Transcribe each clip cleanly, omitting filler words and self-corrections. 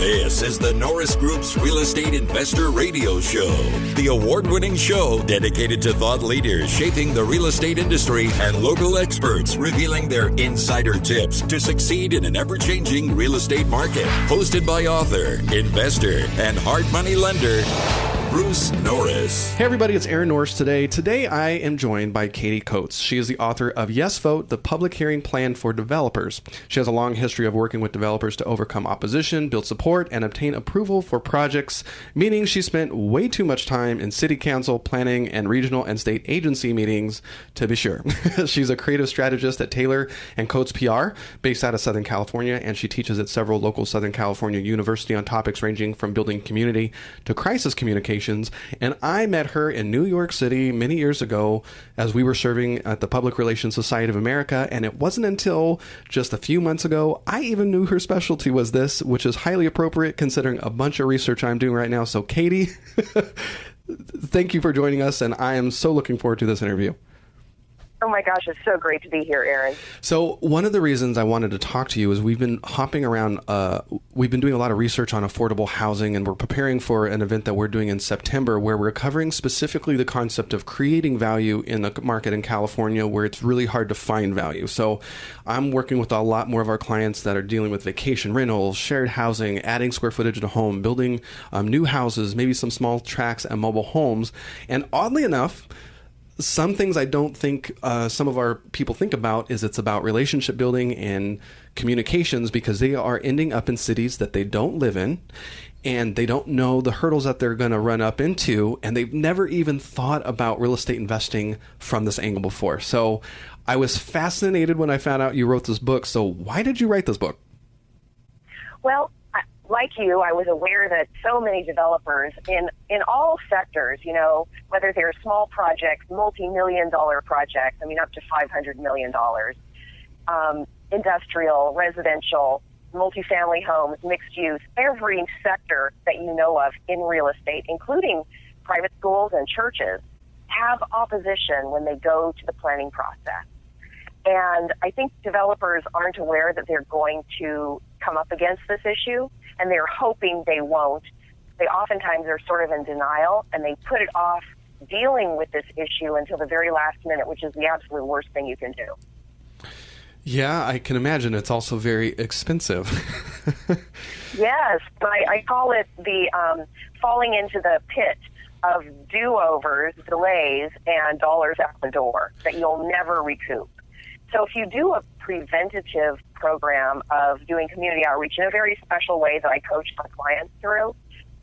This is the Norris Group's Real Estate Investor Radio Show, the award-winning show dedicated to thought leaders shaping the real estate industry and local experts revealing their insider tips to succeed in an ever-changing real estate market. Hosted by author, investor, and hard money lender, Bruce Norris. Hey everybody, it's Aaron Norris today. Today I am joined by Katie Coates. She is the author of Yes Vote, the public hearing plan for developers. She has a long history of working with developers to overcome opposition, build support, and obtain approval for projects, meaning she spent way too much time in city council, planning, and regional and state agency meetings, to be sure. She's a creative strategist at Taylor & Coates PR, based out of Southern California, and she teaches at several local Southern California universities on topics ranging from building community to crisis communication. And I met her in New York City many years ago as we were serving at the Public Relations Society of America. And it wasn't until just a few months ago I even knew her specialty was this, which is highly appropriate considering a bunch of research I'm doing right now. So Katie, thank you for joining us. And I am so looking forward to this interview. Oh my gosh, it's so great to be here, Aaron. So one of the reasons I wanted to talk to you is we've been hopping around, we've been doing a lot of research on affordable housing, and we're preparing for an event that we're doing in September where we're covering specifically the concept of creating value in the market in California where it's really hard to find value. So I'm working with a lot more of our clients that are dealing with vacation rentals, shared housing, adding square footage to home, building new houses, maybe some small tracts and mobile homes. And oddly enough, some things I don't think some of our people think about is it's about relationship building and communications because they are ending up in cities that they don't live in and they don't know the hurdles that they're going to run up into, and they've never even thought about real estate investing from this angle before. So I was fascinated when I found out you wrote this book. So why did you write this book? Well, like you, I was aware that so many developers in all sectors, you know, whether they're small projects, multi-million-dollar projects, I mean, up to $500 million, industrial, residential, multifamily homes, mixed use, every sector that you know of in real estate, including private schools and churches, have opposition when they go to the planning process. And I think developers aren't aware that they're going to come up against this issue, and they're hoping they won't. They oftentimes are sort of in denial, and they put it off dealing with this issue until the very last minute, which is the absolute worst thing you can do. Yeah, I can imagine. It's also very expensive. Yes, I call it the falling into the pit of do-overs, delays, and dollars out the door that you'll never recoup. So if you do a preventative program of doing community outreach in a very special way that I coach my clients through,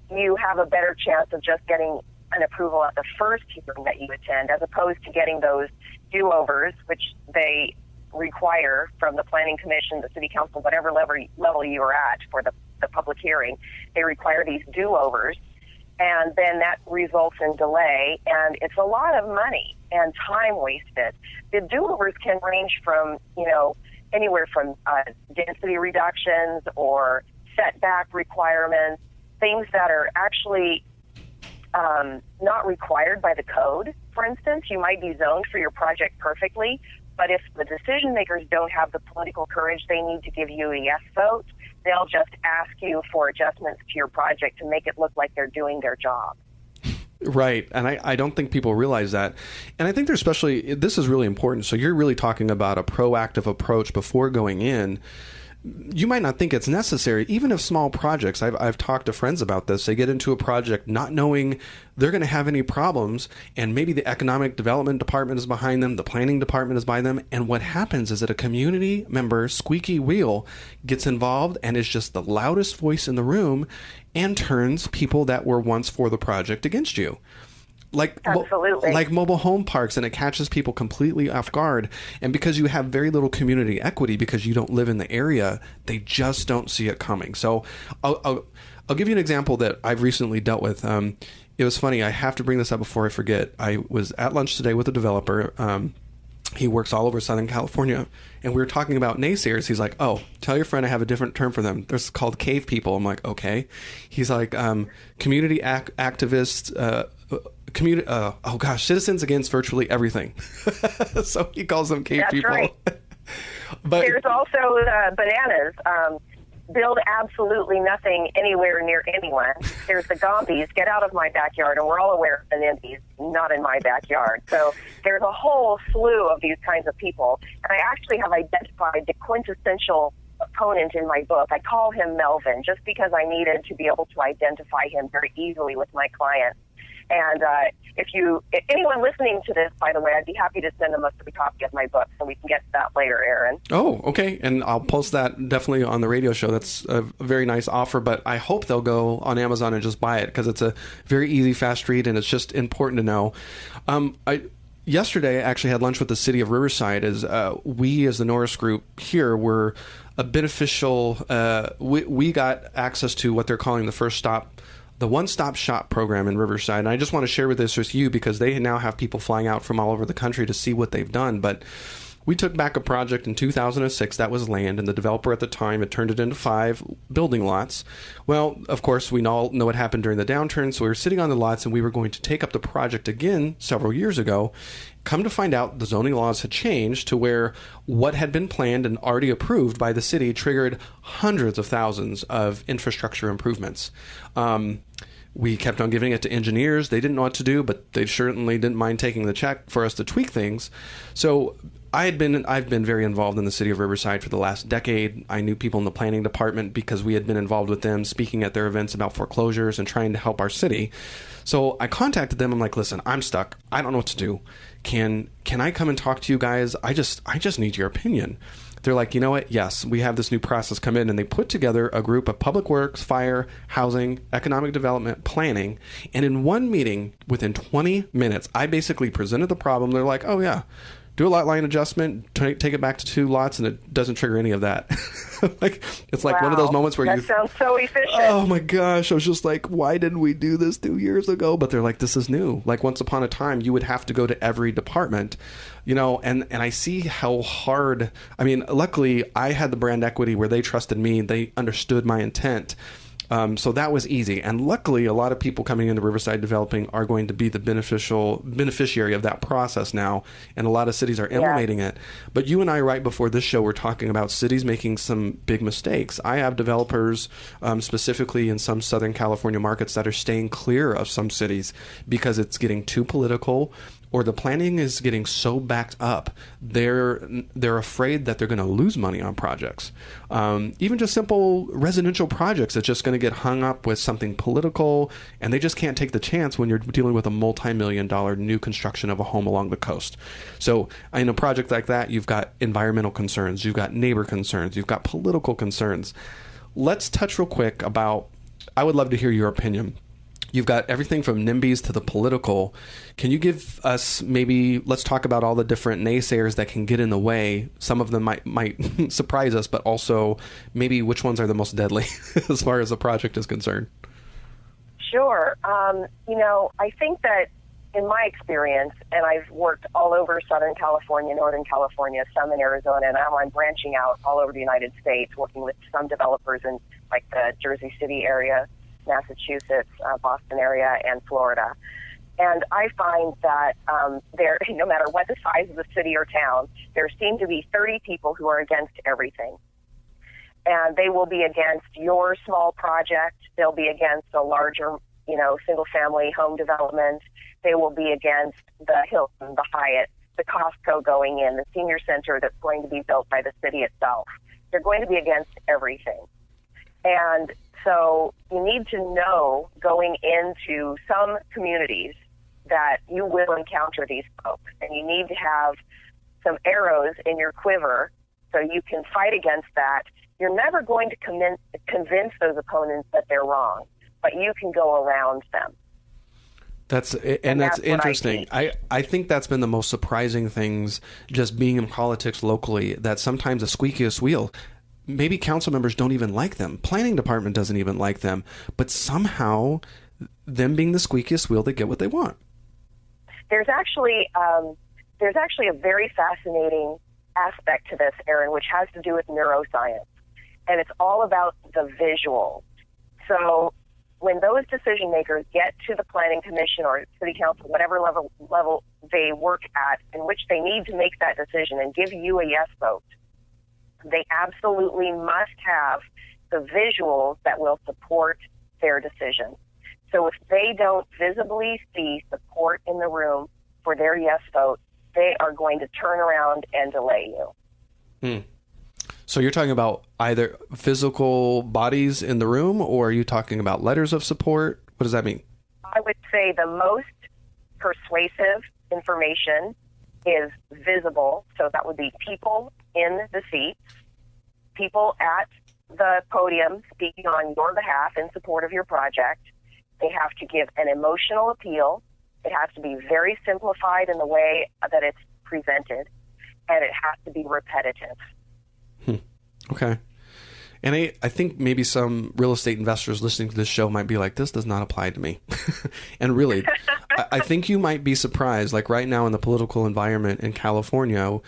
you have a better chance of just getting an approval at the first hearing that you attend, as opposed to getting those do-overs, which they require from the Planning Commission, the City Council, whatever level you are at for the public hearing. They require these do-overs, and then that results in delay, and it's a lot of money and time wasted. The do-overs can range from, you know, anywhere from density reductions or setback requirements, things that are actually not required by the code. For instance, you might be zoned for your project perfectly, but if the decision makers don't have the political courage they need to give you a yes vote, they'll just ask you for adjustments to your project to make it look like they're doing their job. Right. And I don't think people realize that. And I think this is really important. So you're really talking about a proactive approach before going in. You might not think it's necessary, even if small projects. I've talked to friends about this. They get into a project not knowing they're going to have any problems, and maybe the economic development department is behind them, the planning department is by them, and what happens is that a community member, squeaky wheel, gets involved and is just the loudest voice in the room and turns people that were once for the project against you. Absolutely. Like mobile home parks, and it catches people completely off guard. And because you have very little community equity, because you don't live in the area, they just don't see it coming. So I'll give you an example that I've recently dealt with. It was funny. I have to bring this up before I forget. I was at lunch today with a developer. He works all over Southern California, and we were talking about naysayers. He's like, "Oh, tell your friend I have a different term for them. They're called cave people." I'm like, "Okay." He's like, "Community activists." Citizens against virtually everything. So he calls them cave people. Right. But there's also bananas. build absolutely nothing anywhere near anyone. There's the Gombies, get out of my backyard, and we're all aware of the NIMBYs, not in my backyard. So there's a whole slew of these kinds of people, and I actually have identified the quintessential opponent in my book. I call him Melvin, just because I needed to be able to identify him very easily with my clients. And if anyone listening to this, by the way, I'd be happy to send them a free copy of my book, so we can get to that later, Aaron. Oh, okay. And I'll post that definitely on the radio show. That's a very nice offer, but I hope they'll go on Amazon and just buy it, because it's a very easy, fast read, and it's just important to know. Yesterday, I actually had lunch with the city of Riverside. We, as the Norris group here, were a beneficial. We got access to what they're calling the one-stop shop program in Riverside. And I just want to share this with you, because they now have people flying out from all over the country to see what they've done. But we took back a project in 2006 that was land, and the developer at the time had turned it into 5 building lots. Well, of course, we all know what happened during the downturn, so we were sitting on the lots, and we were going to take up the project again several years ago. Come to find out, the zoning laws had changed to where what had been planned and already approved by the city triggered hundreds of thousands of infrastructure improvements. We kept on giving it to engineers. They didn't know what to do, but they certainly didn't mind taking the check for us to tweak things. So I've been very involved in the city of Riverside for the last decade. I knew people in the planning department because we had been involved with them, speaking at their events about foreclosures and trying to help our city. So I contacted them. I'm like, listen, I'm stuck. I don't know what to do. Can I come and talk to you guys? I just need your opinion. They're like, you know what? Yes, we have this new process come in, and they put together a group of public works, fire, housing, economic development, planning. And in one meeting, within 20 minutes, I basically presented the problem. They're like, oh yeah, do a lot line adjustment, take it back to 2 lots, and it doesn't trigger any of that. It's like one of those moments where that sounds so efficient. Oh my gosh, I was just like, why didn't we do this 2 years ago? But they're like, this is new. Like, once upon a time, you would have to go to every department, and I see how hard. I mean, luckily, I had the brand equity where they trusted me. They understood my intent. So that was easy. And luckily, a lot of people coming into Riverside Developing are going to be the beneficiary of that process now. And a lot of cities are implementing it. But you and I, right before this show, were talking about cities making some big mistakes. I have developers, specifically in some Southern California markets, that are staying clear of some cities because it's getting too political, or the planning is getting so backed up, they're afraid that they're going to lose money on projects. Even just simple residential projects, it's just going to get hung up with something political, and they just can't take the chance when you're dealing with a multi-million-dollar new construction of a home along the coast. So in a project like that, you've got environmental concerns, you've got neighbor concerns, you've got political concerns. Let's touch real quick about, I would love to hear your opinion. You've got everything from NIMBYs to the political. Can you give us let's talk about all the different naysayers that can get in the way. Some of them might surprise us, but also maybe which ones are the most deadly as far as the project is concerned. Sure. I think that in my experience, and I've worked all over Southern California, Northern California, some in Arizona, and now I'm branching out all over the United States, working with some developers in like the Jersey City area, Massachusetts, Boston area, and Florida. And I find that there, no matter what the size of the city or town, there seem to be 30 people who are against everything. And they will be against your small project. They'll be against a larger, single-family home development. They will be against the Hilton, the Hyatt, the Costco going in, the senior center that's going to be built by the city itself. They're going to be against everything. And so you need to know going into some communities that you will encounter these folks, and you need to have some arrows in your quiver so you can fight against that. You're never going to convince those opponents that they're wrong, but you can go around them. That's interesting. I think that's been the most surprising things, just being in politics locally, that sometimes the squeakiest wheel, maybe council members don't even like them. Planning department doesn't even like them. But somehow, them being the squeakiest wheel, they get what they want. There's actually a very fascinating aspect to this, Aaron, which has to do with neuroscience. And it's all about the visual. So when those decision makers get to the planning commission or city council, whatever level they work at, in which they need to make that decision and give you a yes vote, they absolutely must have the visuals that will support their decision. So if they don't visibly see support in the room for their yes vote, they are going to turn around and delay you. So you're talking about either physical bodies in the room, or are you talking about letters of support? What does that mean? I would say the most persuasive information is visible. So that would be people in the seats, people at the podium speaking on your behalf in support of your project. They have to give an emotional appeal. It has to be very simplified in the way that it's presented, and it has to be repetitive. Okay. And I think maybe some real estate investors listening to this show might be like, this does not apply to me. And really, I think you might be surprised. Like right now in the political environment in California,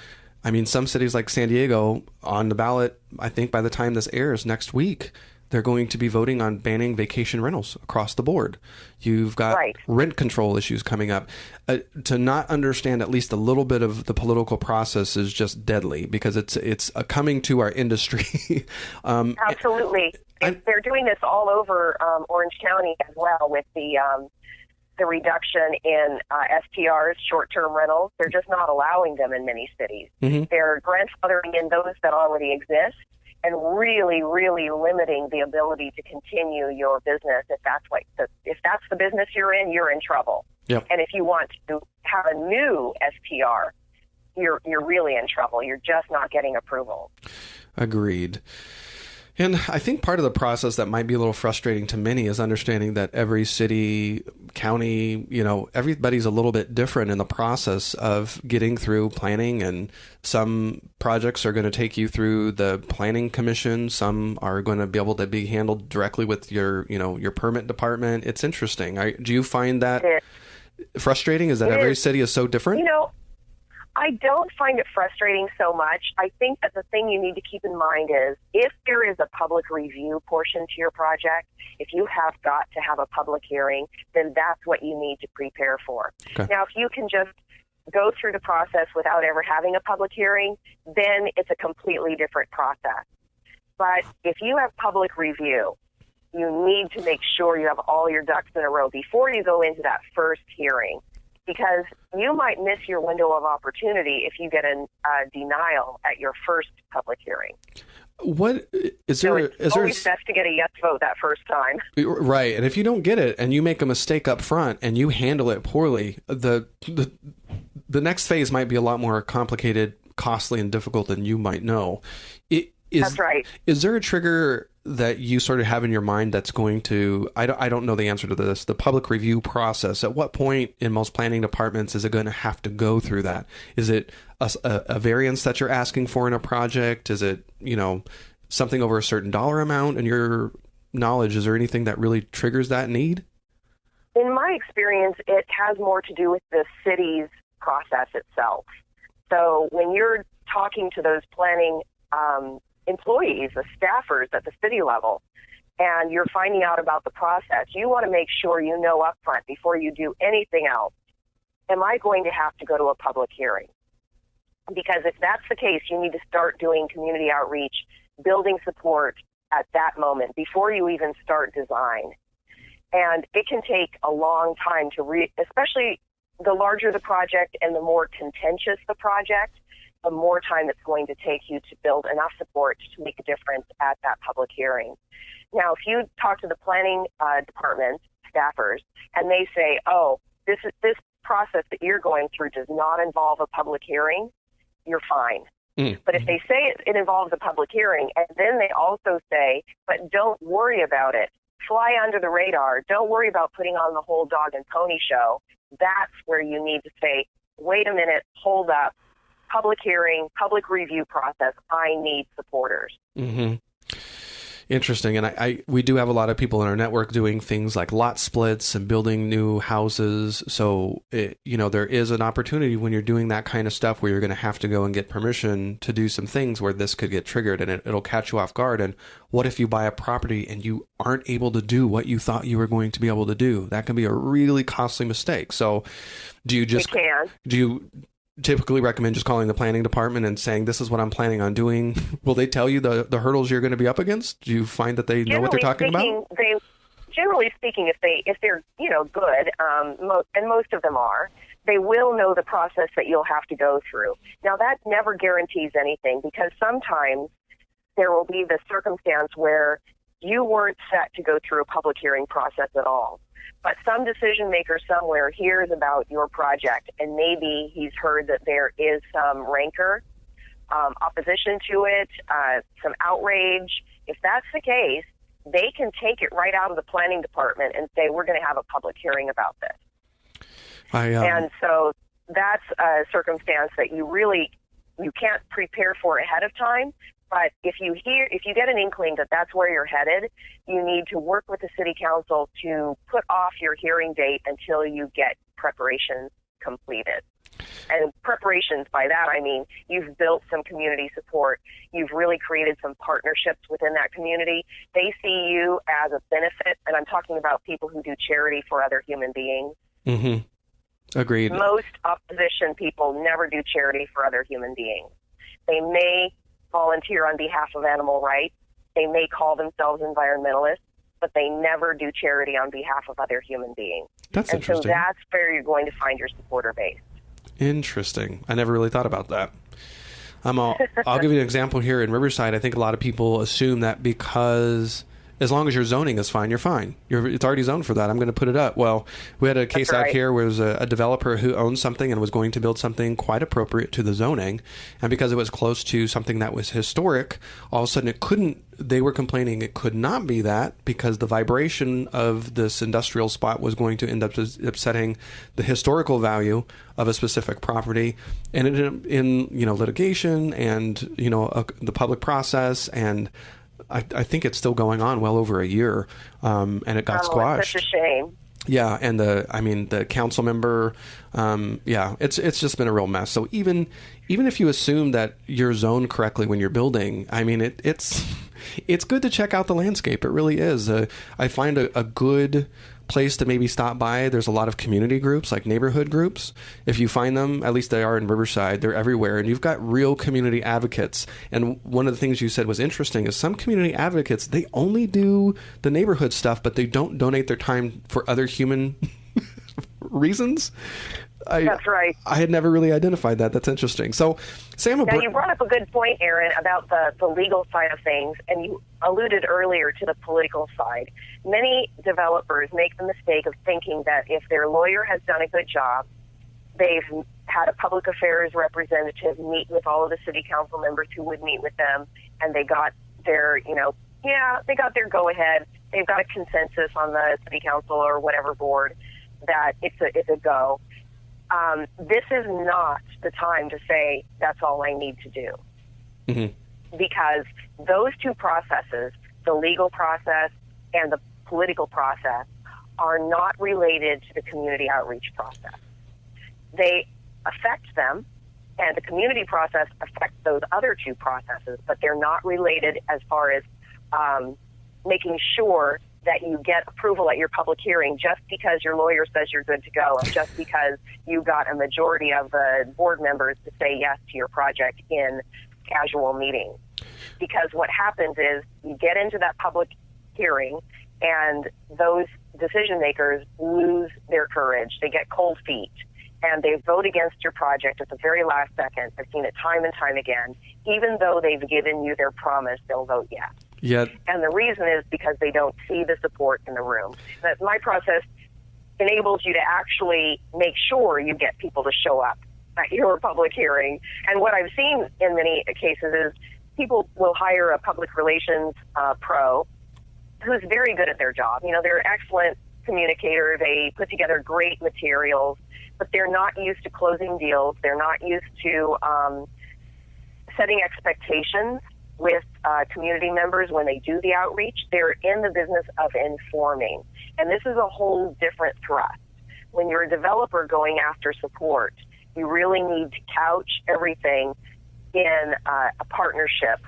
I mean, some cities like San Diego on the ballot, I think by the time this airs next week, they're going to be voting on banning vacation rentals across the board. You've got rent control issues coming up. To not understand at least a little bit of the political process is just deadly, because it's coming to our industry. Absolutely. They're doing this all over Orange County as well with the reduction in STRs, short-term rentals. They're just not allowing them in many cities. They're grandfathering in those that already exist, and really, really limiting the ability to continue your business. If that's the business you're in trouble. Yep. And if you want to have a new STR, you're really in trouble. You're just not getting approval. Agreed. And I think part of the process that might be a little frustrating to many is understanding that every city, county, everybody's a little bit different in the process of getting through planning. And some projects are going to take you through the planning commission. Some are going to be able to be handled directly with your permit department. It's interesting. Do you find that frustrating? Is that every city is so different? I don't find it frustrating so much. I think that the thing you need to keep in mind is if there is a public review portion to your project, if you have got to have a public hearing, then that's what you need to prepare for. Okay. Now, if you can just go through the process without ever having a public hearing, then it's a completely different process. But if you have public review, you need to make sure you have all your ducks in a row before you go into that first hearing, because you might miss your window of opportunity if you get a denial at your first public hearing. It's always best to get a yes vote that first time. Right. And if you don't get it and you make a mistake up front and you handle it poorly, the next phase might be a lot more complicated, costly, and difficult than you might know. That's right. Is there a trigger that you sort of have in your mind that's going to, I don't know the answer to this, the public review process? At what point in most planning departments is it going to have to go through that? Is it a variance that you're asking for in a project? Is it, something over a certain dollar amount? In your knowledge, is there anything that really triggers that need? In my experience, it has more to do with the city's process itself. So when you're talking to those planning employees, the staffers at the city level, and you're finding out about the process, you want to make sure you know up front before you do anything else, am I going to have to go to a public hearing? Because if that's the case, you need to start doing community outreach, building support at that moment before you even start design. And it can take a long time to especially the larger the project and the more contentious the project, the more time it's going to take you to build enough support to make a difference at that public hearing. Now, if you talk to the planning department staffers and they say, oh, this process that you're going through does not involve a public hearing, you're fine. But if they say it involves a public hearing, and then they also say, but don't worry about it, fly under the radar, don't worry about putting on the whole dog and pony show, that's where you need to say, wait a minute, hold up. Public hearing, public review process, I need supporters. Mm-hmm. Interesting. And we do have a lot of people in our network doing things like lot splits and building new houses. So, there is an opportunity when you're doing that kind of stuff where you're going to have to go and get permission to do some things where this could get triggered, and it'll catch you off guard. And what if you buy a property and you aren't able to do what you thought you were going to be able to do? That can be a really costly mistake. So do you typically recommend just calling the planning department and saying, this is what I'm planning on doing? Will they tell you the hurdles you're going to be up against? Do you find that they know what they're talking about? Generally speaking, if they're good, and most of them are, they will know the process that you'll have to go through. Now, that never guarantees anything, because sometimes there will be the circumstance where you weren't set to go through a public hearing process at all. But some decision maker somewhere hears about your project, and maybe he's heard that there is some rancor, opposition to it, some outrage. If that's the case, they can take it right out of the planning department and say, we're going to have a public hearing about this. And so that's a circumstance that you can't prepare for ahead of time. But if you get an inkling that that's where you're headed, you need to work with the city council to put off your hearing date until you get preparations completed. And preparations, by that I mean you've built some community support. You've really created some partnerships within that community. They see you as a benefit, and I'm talking about people who do charity for other human beings. Mm-hmm. Agreed. Most opposition people never do charity for other human beings. They may volunteer on behalf of animal rights. They may call themselves environmentalists, but they never do charity on behalf of other human beings. That's interesting. So that's where you're going to find your supporter base. Interesting. I never really thought about that. I'll give you an example here in Riverside. I think a lot of people assume that because as long as your zoning is fine, you're fine. It's already zoned for that. I'm going to put it up. Well, we had a case out here where there was a developer who owned something and was going to build something quite appropriate to the zoning. And because it was close to something that was historic, all of a sudden they were complaining it could not be that because the vibration of this industrial spot was going to end up upsetting the historical value of a specific property. And it ended up in, litigation and, the public process, and I think it's still going on well over a year, and it got squashed. It's such a shame. Yeah, and the council member, it's just been a real mess. So even if you assume that you're zoned correctly when you're building, it's good to check out the landscape. It really is. I find a good place to maybe stop by. There's a lot of community groups, like neighborhood groups. If you find them, at least they are in Riverside, they're everywhere, and you've got real community advocates. And one of the things you said was interesting is some community advocates, they only do the neighborhood stuff, but they don't donate their time for other human reasons. That's right. I had never really identified that. That's interesting. So, Sam, now you brought up a good point, Aaron, about the legal side of things, and you alluded earlier to the political side. Many developers make the mistake of thinking that if their lawyer has done a good job, they've had a public affairs representative meet with all of the city council members who would meet with them, and they got their, they got their go-ahead. They've got a consensus on the city council or whatever board that it's a go. This is not the time to say that's all I need to do. Mm-hmm. Because those two processes, the legal process and the political process, are not related to the community outreach process. They affect them, and the community process affects those other two processes, but they're not related as far as making sure that you get approval at your public hearing just because your lawyer says you're good to go, and just because you got a majority of the board members to say yes to your project in casual meetings. Because what happens is you get into that public hearing, and those decision makers lose their courage. They get cold feet, and they vote against your project at the very last second. I've seen it time and time again. Even though they've given you their promise, they'll vote yes. Yeah. And the reason is because they don't see the support in the room. That my process enables you to actually make sure you get people to show up at your public hearing. And what I've seen in many cases is people will hire a public relations pro who's very good at their job. They're an excellent communicator. They put together great materials, but they're not used to closing deals. They're not used to setting expectations with community members when they do the outreach. They're in the business of informing. And this is a whole different thrust. When you're a developer going after support, you really need to couch everything in a partnership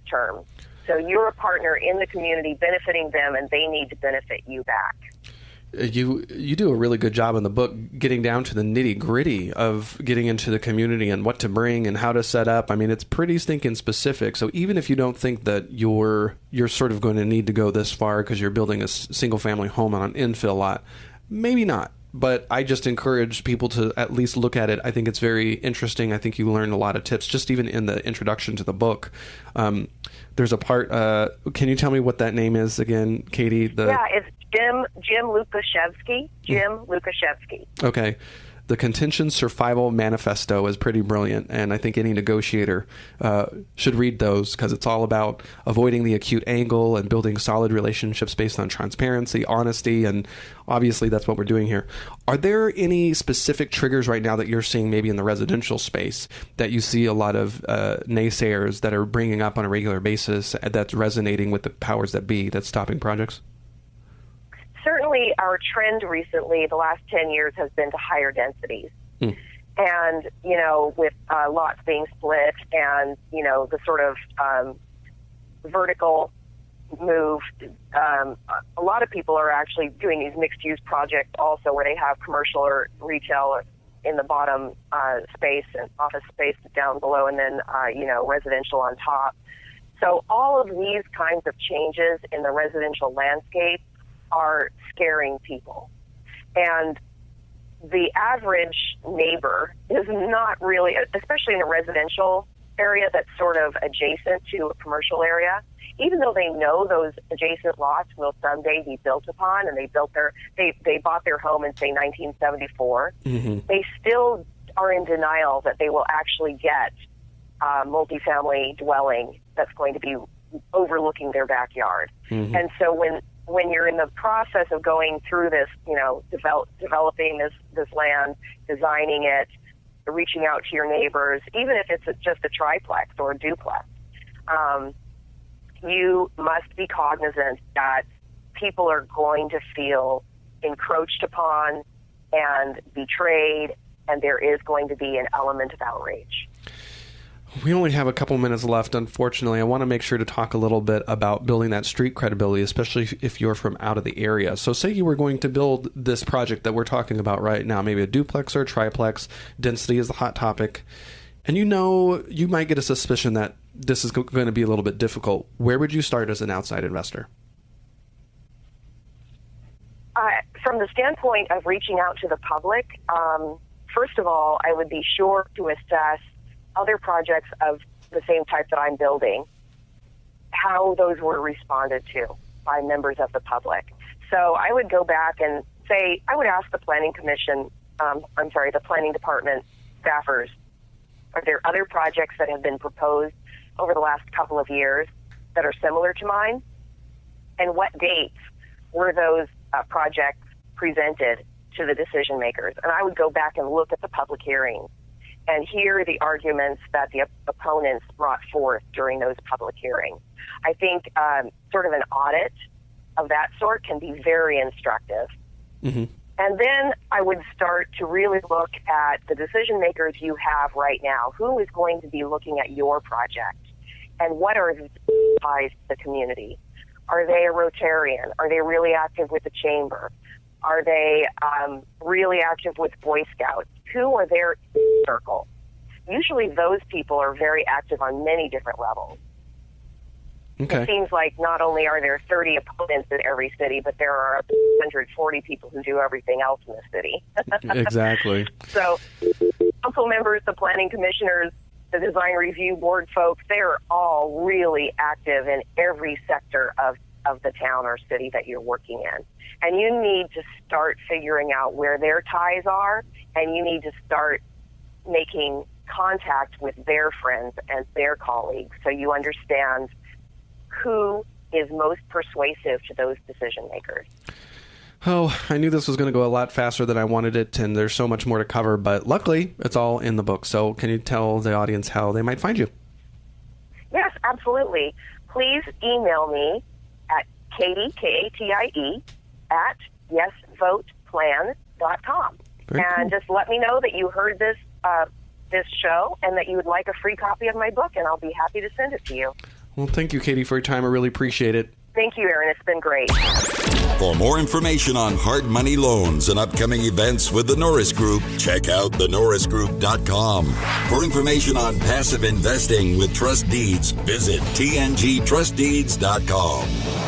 terms. So you're a partner in the community benefiting them, and they need to benefit you back. You do a really good job in the book getting down to the nitty-gritty of getting into the community and what to bring and how to set up. I mean, it's pretty stinking specific. So even if you don't think that you're sort of going to need to go this far because you're building a single-family home on an infill lot, maybe not. But I just encourage people to at least look at it. I think it's very interesting. I think you learn a lot of tips just even in the introduction to the book. There's a part, can you tell me what that name is again, Katie? Yeah, it's Jim Lukashevsky. Jim Lukashevsky. Okay. The Contention Survival Manifesto is pretty brilliant, and I think any negotiator should read those because it's all about avoiding the acute angle and building solid relationships based on transparency, honesty, and obviously that's what we're doing here. Are there any specific triggers right now that you're seeing maybe in the residential space that you see a lot of naysayers that are bringing up on a regular basis that's resonating with the powers that be that's stopping projects? Certainly, our trend recently, the last 10 years, has been to higher densities. And, with lots being split and, the sort of vertical move, a lot of people are actually doing these mixed-use projects also where they have commercial or retail in the bottom space and office space down below and then, residential on top. So all of these kinds of changes in the residential landscape are scaring people. And the average neighbor is not really, especially in a residential area that's sort of adjacent to a commercial area, even though they know those adjacent lots will someday be built upon and they bought their home in, say, 1974, they still are in denial that they will actually get a multifamily dwelling that's going to be overlooking their backyard. And so when you're in the process of going through this, developing this land, designing it, reaching out to your neighbors, even if it's just a triplex or a duplex, you must be cognizant that people are going to feel encroached upon and betrayed, and there is going to be an element of outrage. We only have a couple minutes left, unfortunately. I want to make sure to talk a little bit about building that street credibility, especially if you're from out of the area. So say you were going to build this project that we're talking about right now, maybe a duplex or a triplex. Density is the hot topic. And you might get a suspicion that this is going to be a little bit difficult. Where would you start as an outside investor? From the standpoint of reaching out to the public, first of all, I would be sure to assess other projects of the same type that I'm building, how those were responded to by members of the public. So I would go back and say, I would ask the planning commission, the planning department staffers, are there other projects that have been proposed over the last couple of years that are similar to mine? And what dates were those projects presented to the decision makers? And I would go back and look at the public hearings and hear the arguments that the opponents brought forth during those public hearings. I think sort of an audit of that sort can be very instructive. And then I would start to really look at the decision makers you have right now. Who is going to be looking at your project? And what are the ties to the community? Are they a Rotarian? Are they really active with the chamber? Are they really active with Boy Scouts? Who are their circle? Usually those people are very active on many different levels. Okay. It seems like not only are there 30 opponents in every city, but there are 140 people who do everything else in the city. Exactly. So council members, the planning commissioners, the design review board folks, they are all really active in every sector of the town or city that you're working in. And you need to start figuring out where their ties are, and you need to start making contact with their friends and their colleagues so you understand who is most persuasive to those decision makers. Oh, I knew this was going to go a lot faster than I wanted it, and there's so much more to cover, but luckily it's all in the book. So can you tell the audience how they might find you? Yes, absolutely. Please email me at Katie, Katie, at yesvoteplan.com. And just let me know that you heard this show and that you would like a free copy of my book, and I'll be happy to send it to you. Well, thank you, Katie, for your time. I really appreciate it. Thank you, Erin. It's been great. For more information on hard money loans and upcoming events with the Norris Group, check out thenorrisgroup.com. For information on passive investing with trust deeds, visit tngtrustdeeds.com.